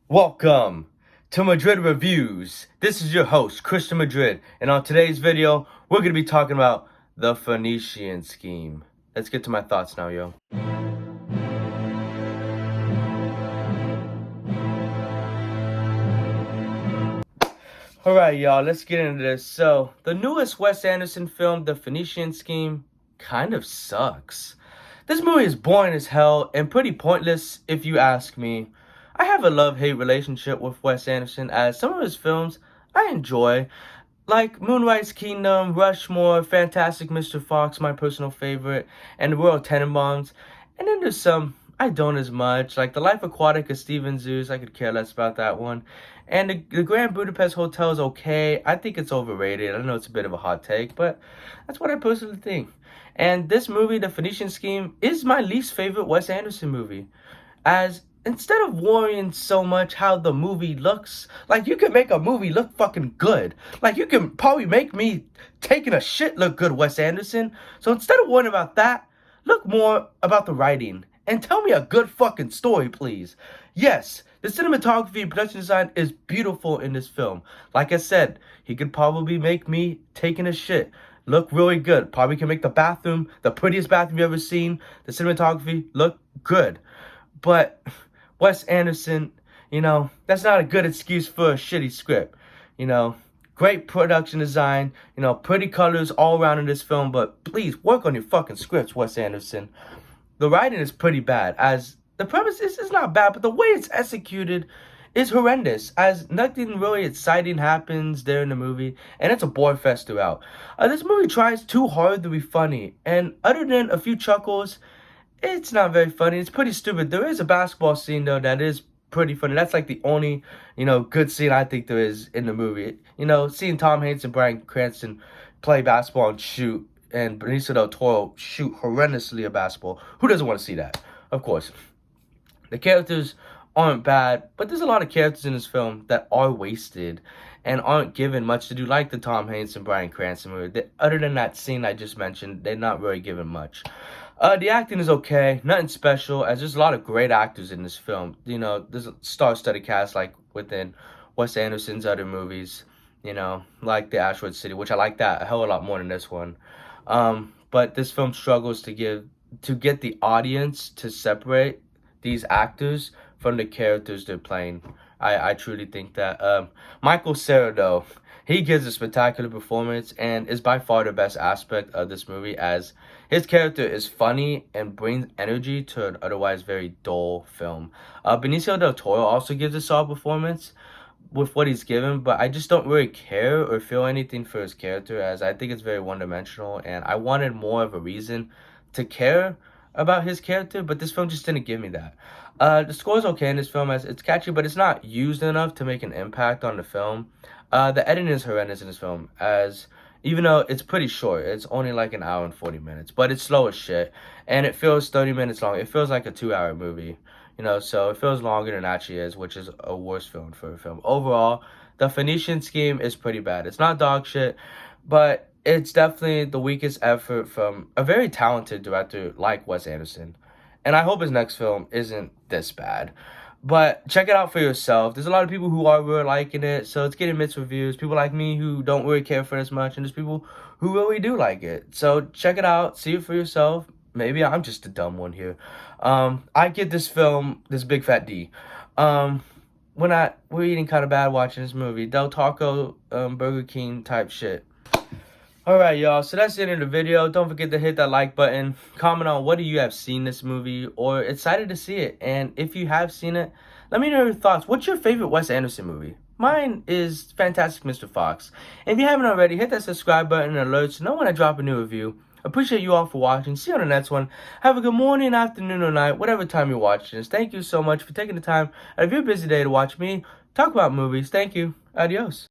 Welcome to Madrid Reviews. This is your host, Christian Madrid, and on today's video, we're going to be talking about the Phoenician scheme. Let's get to my thoughts now, yo. Alright, y'all, let's get into this. So, the newest Wes Anderson film, The Phoenician Scheme, kind of sucks. This movie is boring as hell and pretty pointless if you ask me. I have a love-hate relationship with Wes Anderson, as some of his films I enjoy, like Moonrise Kingdom, Rushmore, Fantastic Mr. Fox, my personal favorite, and The Royal Tenenbaums. And then there's some I don't as much, like The Life Aquatic of Steven Zeus. I could care less about that one. And the Grand Budapest Hotel is okay. I think it's overrated. I know it's a bit of a hot take, but that's what I personally think. And this movie, The Phoenician Scheme, is my least favorite Wes Anderson movie. As instead of worrying so much how the movie looks, like, you can make a movie look fucking good. Like, you can probably make me taking a shit look good, Wes Anderson. So instead of worrying about that, look more about the writing. And tell me a good fucking story, please. Yes, the cinematography and production design is beautiful in this film. Like I said, he could probably make me taking a shit look really good. Probably can make the bathroom, the prettiest bathroom you've ever seen, the cinematography look good. But Wes Anderson, that's not a good excuse for a shitty script. Great production design, pretty colors all around in this film, but please work on your fucking scripts, Wes Anderson. The writing is pretty bad, as the premise is not bad, but the way it's executed is horrendous, as nothing really exciting happens there in the movie, and it's a bore fest throughout. This movie tries too hard to be funny, and other than a few chuckles, it's not very funny. It's pretty stupid. There is a basketball scene, though, that is pretty funny. That's like the only, good scene I think there is in the movie. Seeing Tom Hanks and Bryan Cranston play basketball and shoot, and Benicio del Toro shoot horrendously a basketball. Who doesn't want to see that? Of course. The characters aren't bad, but there's a lot of characters in this film that are wasted and aren't given much to do, like the Tom Hanks and Bryan Cranston movie. Other than that scene I just mentioned, they're not really given much. The acting is okay, nothing special, as there's a lot of great actors in this film. There's a star-studded cast like within Wes Anderson's other movies, like The Asteroid City, which I like that a hell of a lot more than this one. But this film struggles to get the audience to separate these actors from the characters they're playing. I truly think that. Michael Cera, though, he gives a spectacular performance and is by far the best aspect of this movie, as his character is funny and brings energy to an otherwise very dull film. Benicio del Toro also gives a solid performance with what he's given, but I just don't really care or feel anything for his character, as I think it's very one-dimensional, and I wanted more of a reason to care about his character, but this film just didn't give me that. The score is okay in this film, as it's catchy, but it's not used enough to make an impact on the film. The editing is horrendous in this film, as even though it's pretty short, it's only like an hour and 40 minutes, but it's slow as shit, and it feels 30 minutes long. It feels like a 2-hour movie, so it feels longer than it actually is, which is a worse film for a film. Overall, The Phoenician Scheme is pretty bad. It's not dog shit, but it's definitely the weakest effort from a very talented director like Wes Anderson. And I hope his next film isn't this bad. But check it out for yourself. There's a lot of people who are really liking it, so it's getting mixed reviews. People like me who don't really care for it as much, and there's people who really do like it. So check it out. See it for yourself. Maybe I'm just a dumb one here. I give this film this big fat D. We're eating kind of bad watching this movie. Del Taco, Burger King type shit. Alright, y'all, so that's the end of the video. Don't forget to hit that like button. Comment on whether you have seen this movie or excited to see it. And if you have seen it, let me know your thoughts. What's your favorite Wes Anderson movie? Mine is Fantastic Mr. Fox. And if you haven't already, hit that subscribe button and alerts to know when I drop a new review. Appreciate you all for watching. See you on the next one. Have a good morning, afternoon, or night, whatever time you're watching this. Thank you so much for taking the time out of your busy day to watch me talk about movies. Thank you. Adios.